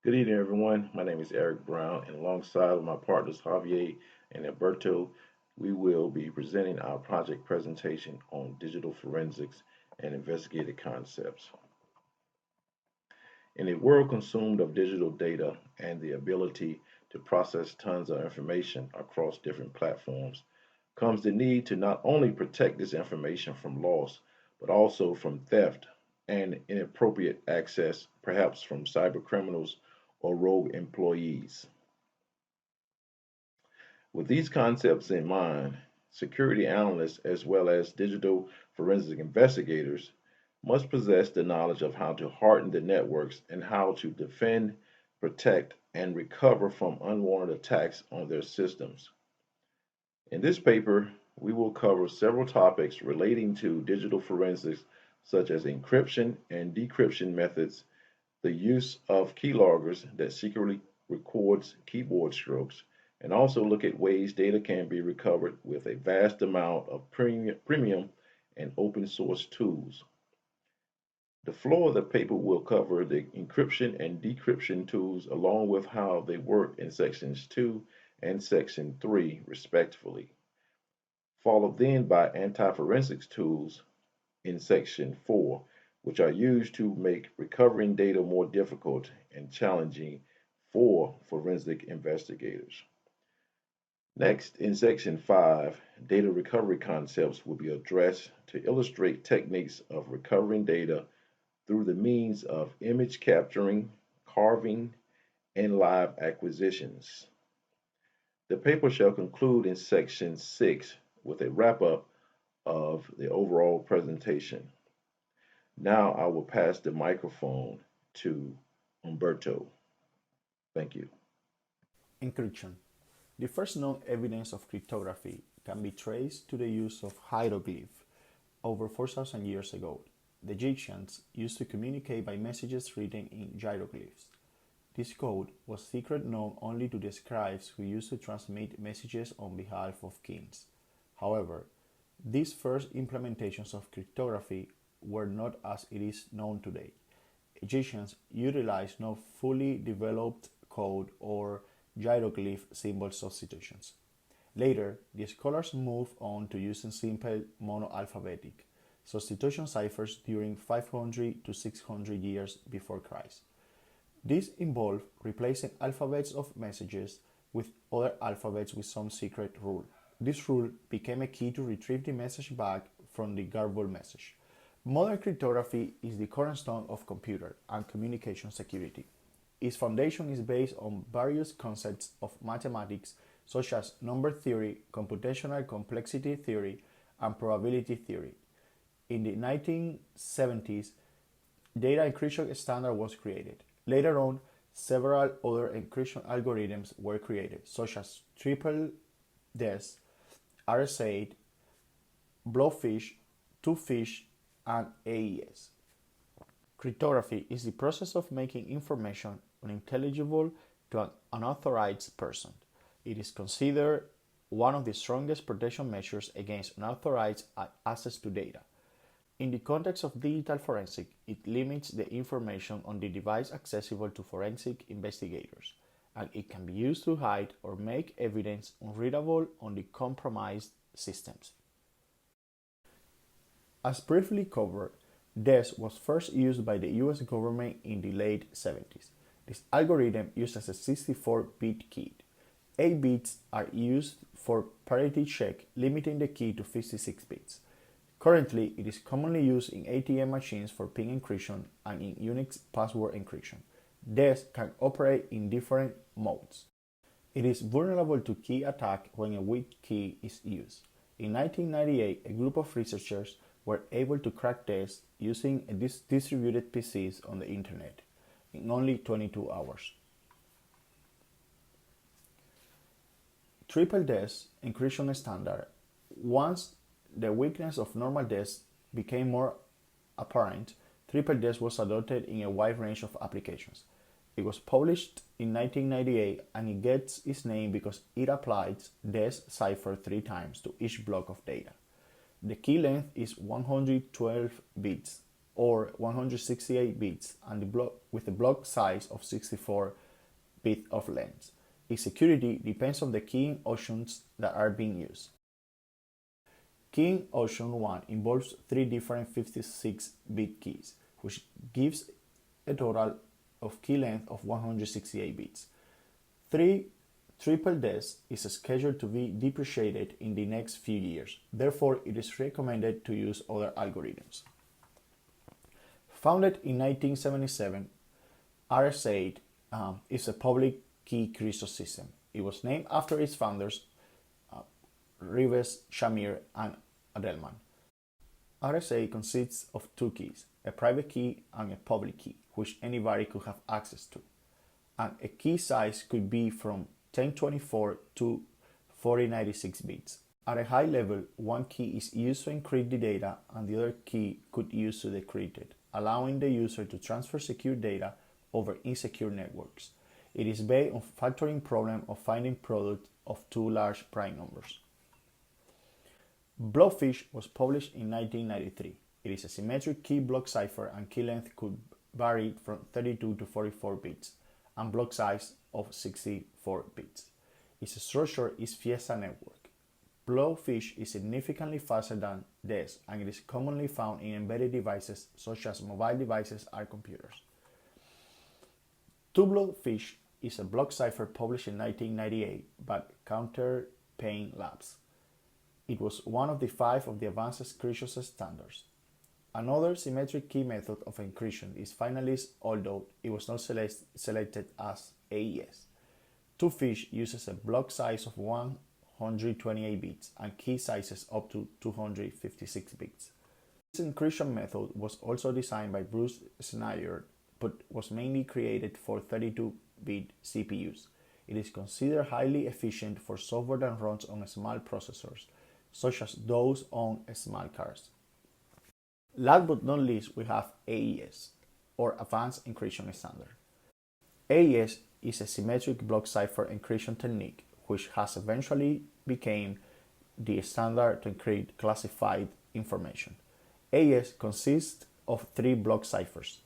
Good evening, everyone. My name is Eric Brown, and alongside my partners Javier and Alberto, we will be presenting our project presentation on digital forensics and investigative concepts. In a world consumed of digital data and the ability to process tons of information across different platforms, comes the need to not only protect this information from loss, but also from theft and inappropriate access, perhaps from cyber criminals or rogue employees. With these concepts in mind, security analysts as well as digital forensic investigators must possess the knowledge of how to harden the networks and how to defend, protect, and recover from unwanted attacks on their systems. In this paper, we will cover several topics relating to digital forensics, such as encryption and decryption methods, the use of keyloggers that secretly records keyboard strokes, and also look at ways data can be recovered with a vast amount of premium and open source tools. The flow of the paper will cover the encryption and decryption tools along with how they work in sections 2 and section 3 respectively, followed then by anti-forensics tools in section 4, which are used to make recovering data more difficult and challenging for forensic investigators. Next, in section 5, data recovery concepts will be addressed to illustrate techniques of recovering data through the means of image capturing, carving, and live acquisitions. The paper shall conclude in section 6 with a wrap up of the overall presentation. Now I will pass the microphone to Umberto. Thank you. Encryption. The first known evidence of cryptography can be traced to the use of hieroglyph over 4,000 years ago. The Egyptians used to communicate by messages written in hieroglyphs. This code was secret known only to the scribes who used to transmit messages on behalf of kings. However, these first implementations of cryptography were not as it is known today. Egyptians utilized no fully developed code or hieroglyph symbol substitutions. Later, the scholars moved on to using simple monoalphabetic substitution ciphers during 500 to 600 years before Christ. This involved replacing alphabets of messages with other alphabets with some secret rule. This rule became a key to retrieve the message back from the garbled message. Modern cryptography is the cornerstone of computer and communication security. Its foundation is based on various concepts of mathematics such as number theory, computational complexity theory, and probability theory. In the 1970s, data encryption standard was created. Later on, several other encryption algorithms were created, such as triple DES, RSA, blowfish, two-fish, and AES. Cryptography is the process of making information unintelligible to an unauthorized person. It is considered one of the strongest protection measures against unauthorized access to data. In the context of digital forensic, it limits the information on the device accessible to forensic investigators, and it can be used to hide or make evidence unreadable on the compromised systems. As briefly covered, DES was first used by the US government in the late 70s. This algorithm uses a 64-bit key. 8 bits are used for parity check, limiting the key to 56 bits. Currently, it is commonly used in ATM machines for PIN encryption and in Unix password encryption. DES can operate in different modes. It is vulnerable to key attack when a weak key is used. In 1998, a group of researchers were able to crack DES using distributed PCs on the internet in only 22 hours. Triple DES encryption standard. Once the weakness of normal DES became more apparent, triple DES was adopted in a wide range of applications. It was published in 1998 and it gets its name because it applies DES cipher 3 times to each block of data. The key length is 112 bits. or 168 bits and with a block size of 64 bits of length. Its security depends on the keying options that are being used. Keying option 1 involves 3 different 56-bit keys, which gives a total of key length of 168 bits. 3 triple des is scheduled to be depreciated in the next few years. Therefore, it is recommended to use other algorithms. Founded in 1977, RSA is a public key crystal system. It was named after its founders, Rivest, Shamir, and Adelman. RSA consists of 2 keys, a private key and a public key, which anybody could have access to. And a key size could be from 1024 to 4096 bits. At a high level, one key is used to encrypt the data and the other key could be used to decrypt it, allowing the user to transfer secure data over insecure networks. It is based on factoring problem of finding product of 2 large prime numbers. Blobfish was published in 1993. It is a symmetric key block cipher and key length could vary from 32 to 44 bits and block size of 64 bits. Its structure is Fiesta network. Blobfish is significantly faster than DES and it is commonly found in embedded devices such as mobile devices and computers. Blobfish is a block cipher published in 1998 by Counterpane Labs. It was one of the 5 of the advanced encryption standards. Another symmetric key method of encryption is finalist, although it was not selected as AES. Twofish uses a block size of 128 bits and key sizes up to 256 bits. This encryption method was also designed by Bruce Schneider, but was mainly created for 32-bit CPUs. It is considered highly efficient for software that runs on small processors, such as those on small cars. Last but not least, we have AES, or Advanced Encryption Standard. AES is a symmetric block cipher encryption technique which has eventually become the standard to encrypt classified information. AES consists of 3 block ciphers,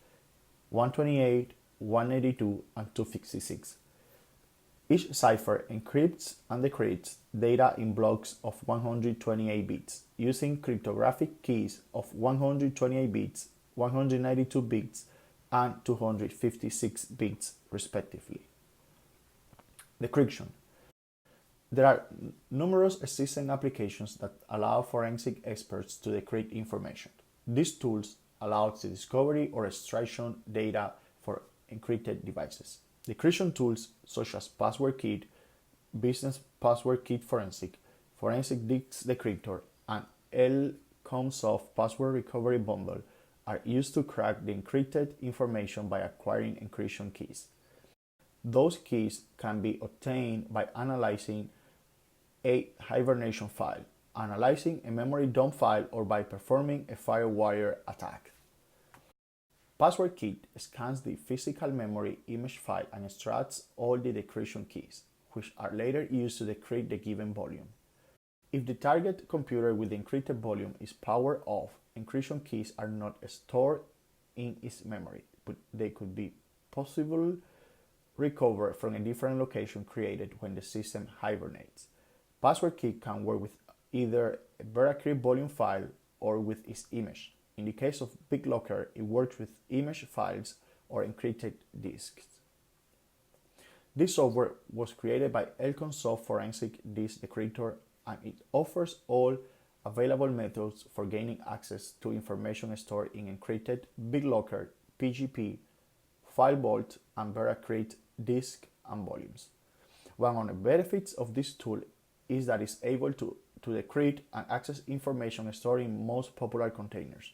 128, 182, and 256. Each cipher encrypts and decrypts data in blocks of 128 bits using cryptographic keys of 128 bits, 192 bits, and 256 bits respectively. Decryption. There are numerous existing applications that allow forensic experts to decrypt information. These tools allow the discovery or extraction data for encrypted devices. Decryption tools such as Password Kit, Business Password Kit Forensic, Forensic Disk Decryptor, and LComSoft Password Recovery Bundle are used to crack the encrypted information by acquiring encryption keys. Those keys can be obtained by analyzing a hibernation file, analyzing a memory dump file, or by performing a firewire attack. Password Kit scans the physical memory image file and extracts all the decryption keys, which are later used to decrypt the given volume. If the target computer with the encrypted volume is powered off, encryption keys are not stored in its memory, but they could be possibly recovered from a different location created when the system hibernates. Password Kit can work with either a Veracrypt volume file or with its image. In the case of BitLocker, it works with image files or encrypted disks. This software was created by LComSoft Forensic Disk Decryptor, and it offers all available methods for gaining access to information stored in encrypted BitLocker, PGP, FileVault, and Veracrypt disk and volumes. One of the benefits of this tool is that it's able to decrypt and access information stored in most popular containers.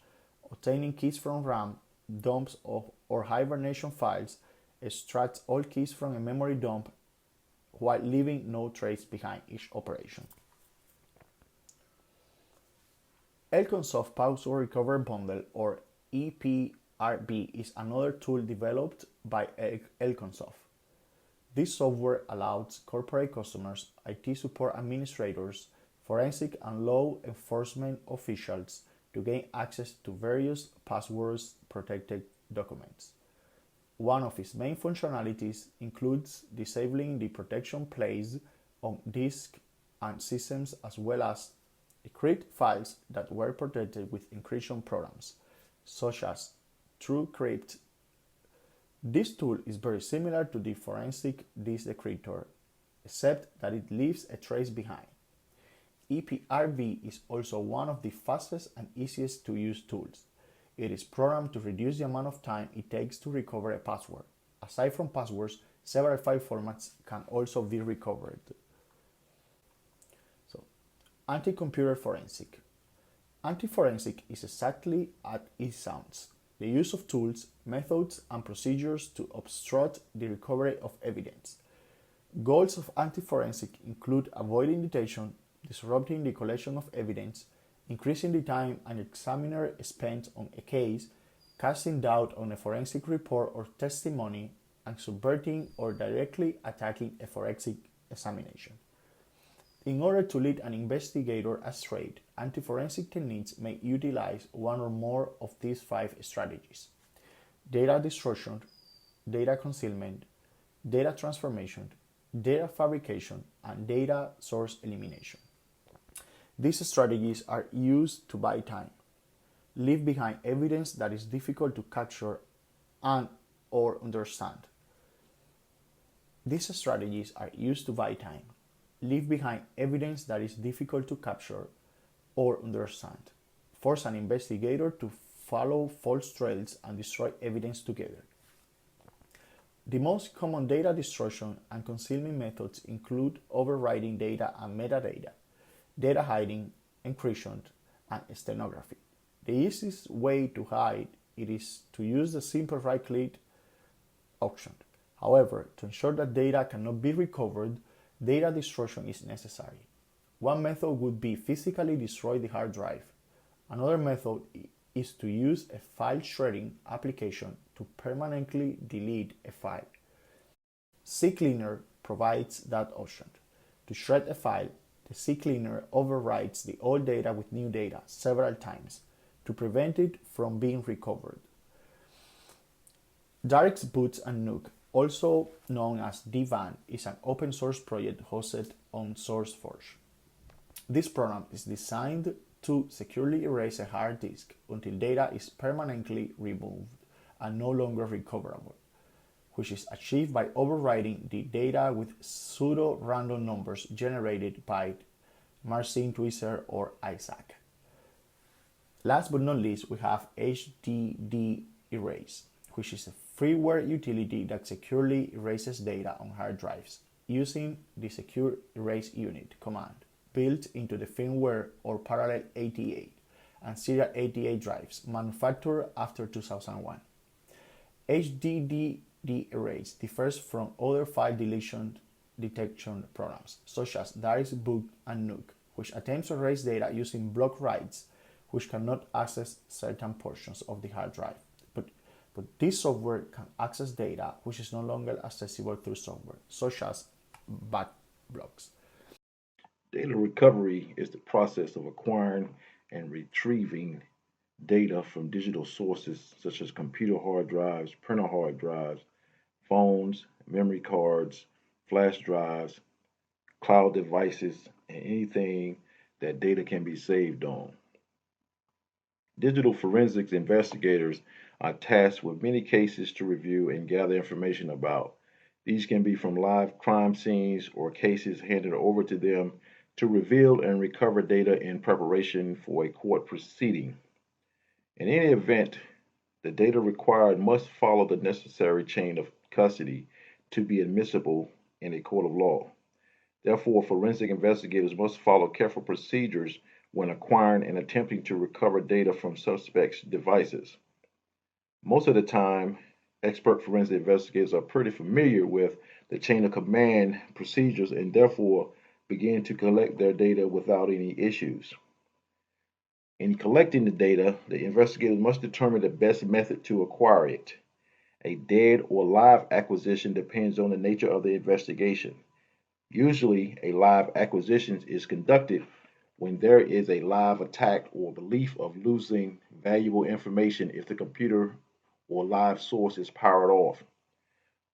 Obtaining keys from RAM, dumps or hibernation files extracts all keys from a memory dump while leaving no trace behind each operation. LComSoft Password Recovery Bundle, or EPRB, is another tool developed by LComSoft. This software allows corporate customers, IT support administrators, forensic and law enforcement officials, to gain access to various passwords protected documents. One of its main functionalities includes disabling the protection placed on disk and systems as well as decrypt files that were protected with encryption programs, such as TrueCrypt. This tool is very similar to the forensic disk decryptor, except that it leaves a trace behind. EPRV is also one of the fastest and easiest to use tools. It is programmed to reduce the amount of time it takes to recover a password. Aside from passwords, several file formats can also be recovered. So, anti-computer forensic. Anti-forensic is exactly as it sounds. The use of tools, methods, and procedures to obstruct the recovery of evidence. Goals of anti-forensic include avoiding detection, disrupting the collection of evidence, increasing the time an examiner spends on a case, casting doubt on a forensic report or testimony, and subverting or directly attacking a forensic examination. In order to lead an investigator astray, anti-forensic techniques may utilize one or more of these 5 strategies: data destruction, data concealment, data transformation, data fabrication, and data source elimination. These strategies are used to buy time, leave behind evidence that is difficult to capture and or understand. These strategies are used to buy time, leave behind evidence that is difficult to capture or understand, force an investigator to follow false trails and destroy evidence together. The most common data destruction and concealment methods include overwriting data and metadata, data hiding, encryption, and stenography. The easiest way to hide it is to use the simple right-click option. However, to ensure that data cannot be recovered, data destruction is necessary. One method would be physically destroy the hard drive. Another method is to use a file shredding application to permanently delete a file. CCleaner provides that option. To shred a file, the CCleaner overwrites the old data with new data several times to prevent it from being recovered. Dark's Boots and Nuke, also known as DVAN, is an open source project hosted on SourceForge. This program is designed to securely erase a hard disk until data is permanently removed and no longer recoverable, which is achieved by overwriting the data with pseudo-random numbers generated by Marcin Twister or Isaac. Last but not least, we have HDD Erase, which is a freeware utility that securely erases data on hard drives using the Secure Erase Unit command built into the firmware or parallel 88 and serial 88 drives manufactured after 2001. HDD Erase differs from other file deletion detection programs such as Dark's Boot and Nuke, which attempts to erase data using block writes which cannot access certain portions of the hard drive. But this software can access data which is no longer accessible through software, such as backblocks. Data recovery is the process of acquiring and retrieving data from digital sources such as computer hard drives, printer hard drives, phones, memory cards, flash drives, cloud devices, and anything that data can be saved on. Digital forensics investigators are tasked with many cases to review and gather information about. These can be from live crime scenes or cases handed over to them to reveal and recover data in preparation for a court proceeding. In any event, the data required must follow the necessary chain of custody to be admissible in a court of law. Therefore, forensic investigators must follow careful procedures when acquiring and attempting to recover data from suspects' devices. Most of the time, expert forensic investigators are pretty familiar with the chain of command procedures and therefore begin to collect their data without any issues. In collecting the data, the investigators must determine the best method to acquire it. A dead or live acquisition depends on the nature of the investigation. Usually, a live acquisition is conducted when there is a live attack or belief of losing valuable information if the computer or live source is powered off.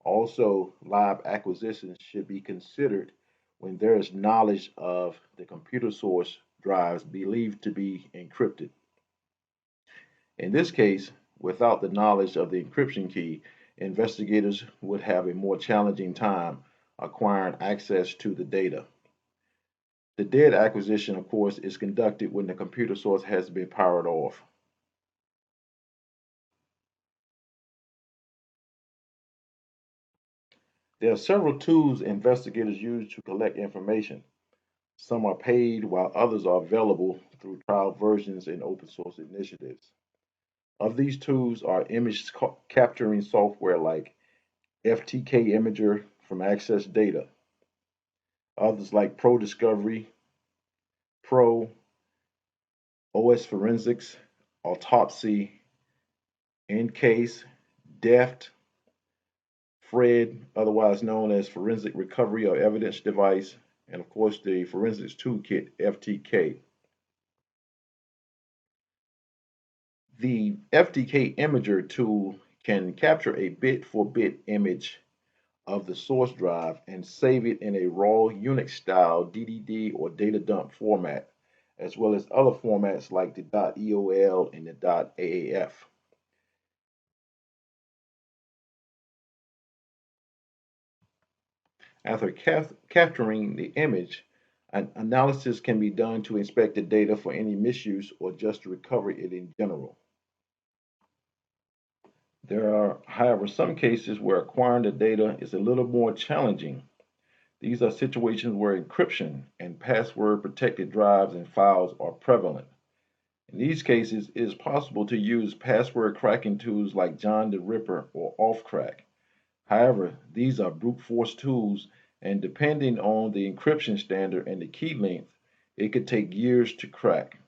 Also, live acquisitions should be considered when there is knowledge of the computer source drives believed to be encrypted. In this case, without the knowledge of the encryption key, investigators would have a more challenging time acquiring access to the data. The dead acquisition, of course, is conducted when the computer source has been powered off. There are several tools investigators use to collect information. Some are paid, while others are available through trial versions and open source initiatives. Of these tools are image capturing software like FTK Imager from Access Data, others like Pro Discovery, Pro, OS Forensics, Autopsy, Encase, DEFT, FRED, otherwise known as Forensic Recovery of Evidence Device, and of course the Forensics Toolkit, FTK. The FTK Imager tool can capture a bit for bit image of the source drive and save it in a raw Unix style DDD or data dump format, as well as other formats like the .eol and the .aaf. After capturing the image, an analysis can be done to inspect the data for any misuse or just to recover it in general. There are, however, some cases where acquiring the data is a little more challenging. These are situations where encryption and password protected drives and files are prevalent. In these cases, it is possible to use password cracking tools like John the Ripper or Offcrack. However, these are brute force tools, and depending on the encryption standard and the key length, it could take years to crack.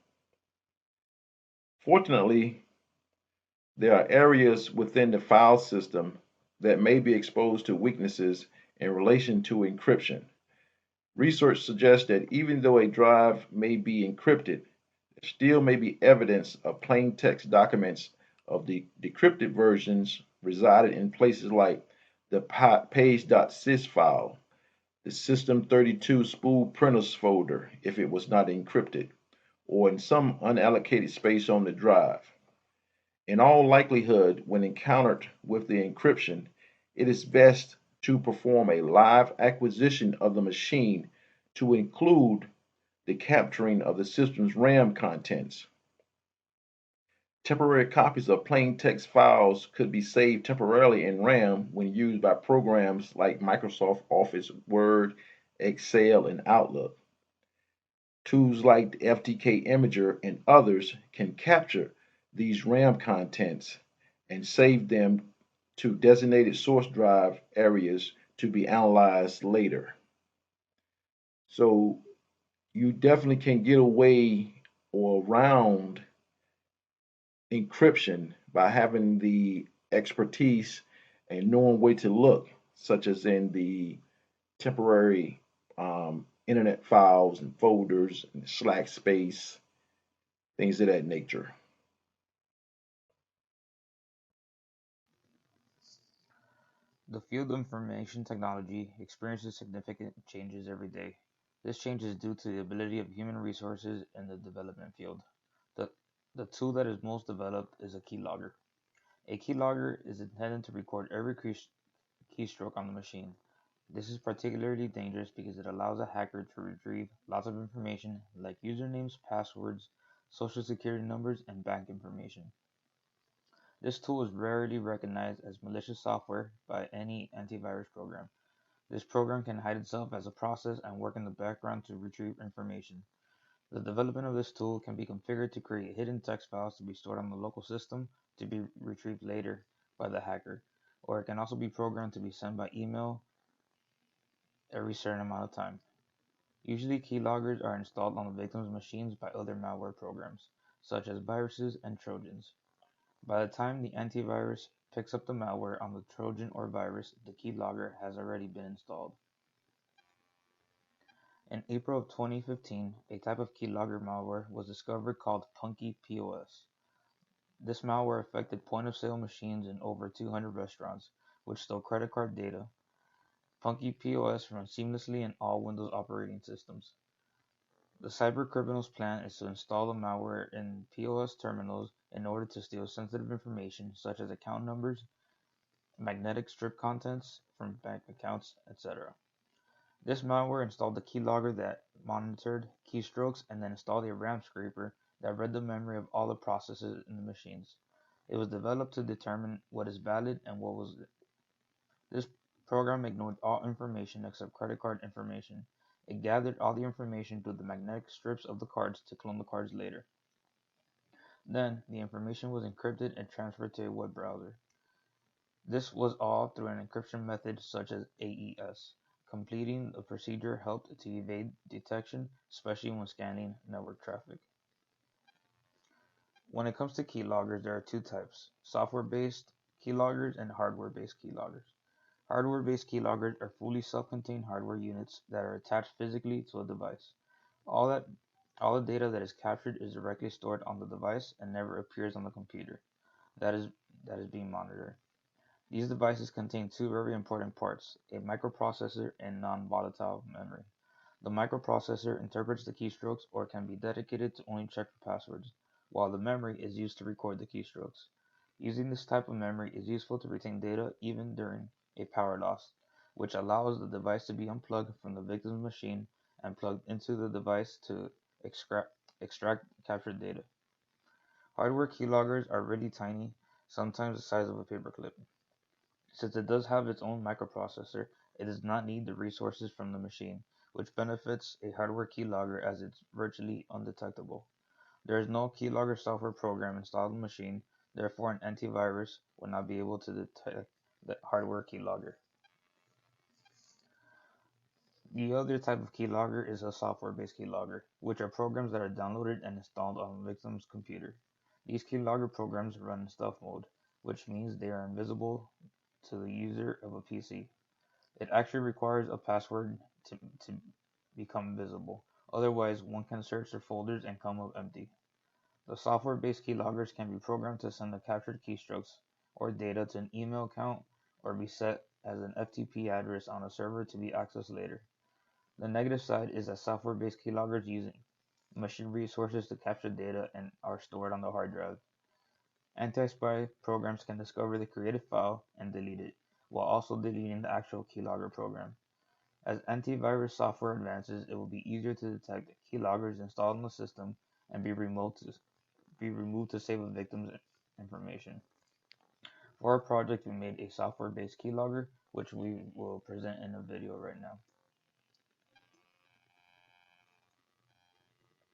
Fortunately, there are areas within the file system that may be exposed to weaknesses in relation to encryption. Research suggests that even though a drive may be encrypted, there still may be evidence of plain text documents of the decrypted versions resided in places like the page.sys file, the System32 spool printers folder if it was not encrypted, or in some unallocated space on the drive. In all likelihood, when encountered with the encryption, it is best to perform a live acquisition of the machine to include the capturing of the system's RAM contents. Temporary copies of plain text files could be saved temporarily in RAM when used by programs like Microsoft Office, Word, Excel, and Outlook. Tools like the FTK Imager and others can capture these RAM contents and save them to designated source drive areas to be analyzed later. So you definitely can get away or around encryption by having the expertise and knowing where to look, such as in the temporary internet files and folders and Slack space, things of that nature. The field of information technology experiences significant changes every day. This change is due to the ability of human resources in the development field. The, the tool that is most developed is a keylogger. A keylogger is intended to record every keystroke on the machine. This is particularly dangerous because it allows a hacker to retrieve lots of information like usernames, passwords, social security numbers, and bank information. This tool is rarely recognized as malicious software by any antivirus program. This program can hide itself as a process and work in the background to retrieve information. The development of this tool can be configured to create hidden text files to be stored on the local system to be retrieved later by the hacker, or it can also be programmed to be sent by email every certain amount of time. Usually, keyloggers are installed on the victim's machines by other malware programs, such as viruses and trojans. By the time the antivirus picks up the malware on the trojan or virus, the keylogger has already been installed. In April of 2015, a type of keylogger malware was discovered called Punky POS. This malware affected point-of-sale machines in over 200 restaurants, which stole credit card data. Punky POS runs seamlessly in all Windows operating systems. The cybercriminal's plan is to install the malware in POS terminals in order to steal sensitive information such as account numbers, magnetic strip contents from bank accounts, etc. This malware installed the keylogger that monitored keystrokes and then installed a RAM scraper that read the memory of all the processes in the machines. It was developed to determine what is valid and what was. This program ignored all information except credit card information. It gathered all the information through the magnetic strips of the cards to clone the cards later. Then, the information was encrypted and transferred to a web browser. This was all through an encryption method such as AES. Completing the procedure helped to evade detection, especially when scanning network traffic. When it comes to keyloggers, there are two types: software-based keyloggers and hardware-based keyloggers. Hardware-based keyloggers are fully self-contained hardware units that are attached physically to a device. All that all the data that is captured is directly stored on the device and never appears on the computer that is that is being monitored. These devices contain two very important parts: a microprocessor and non-volatile memory. The microprocessor interprets the keystrokes or can be dedicated to only check for passwords, while the memory is used to record the keystrokes. Using this type of memory is useful to retain data even during a power loss, which allows the device to be unplugged from the victim's machine and plugged into the device to extract captured data. Hardware keyloggers are really tiny, sometimes the size of a paperclip. Since it does have its own microprocessor, it does not need the resources from the machine, which benefits a hardware keylogger as it's virtually undetectable. There is no keylogger software program installed on the machine, therefore an antivirus would not be able to detect the hardware keylogger. The other type of keylogger is a software-based keylogger, which are programs that are downloaded and installed on the victim's computer. These keylogger programs run in stealth mode, which means they are invisible to the user of a PC. It actually requires a password to become visible, otherwise one can search their folders and come up empty. The software-based keyloggers can be programmed to send the captured keystrokes or data to an email account or be set as an FTP address on a server to be accessed later. The negative side is that software-based keyloggers use machine resources to capture data and are stored on the hard drive. Anti-spy programs can discover the created file and delete it, while also deleting the actual keylogger program. As antivirus software advances, it will be easier to detect keyloggers installed on the system and be removed to save a victim's information. For our project, we made a software-based keylogger, which we will present in a video right now.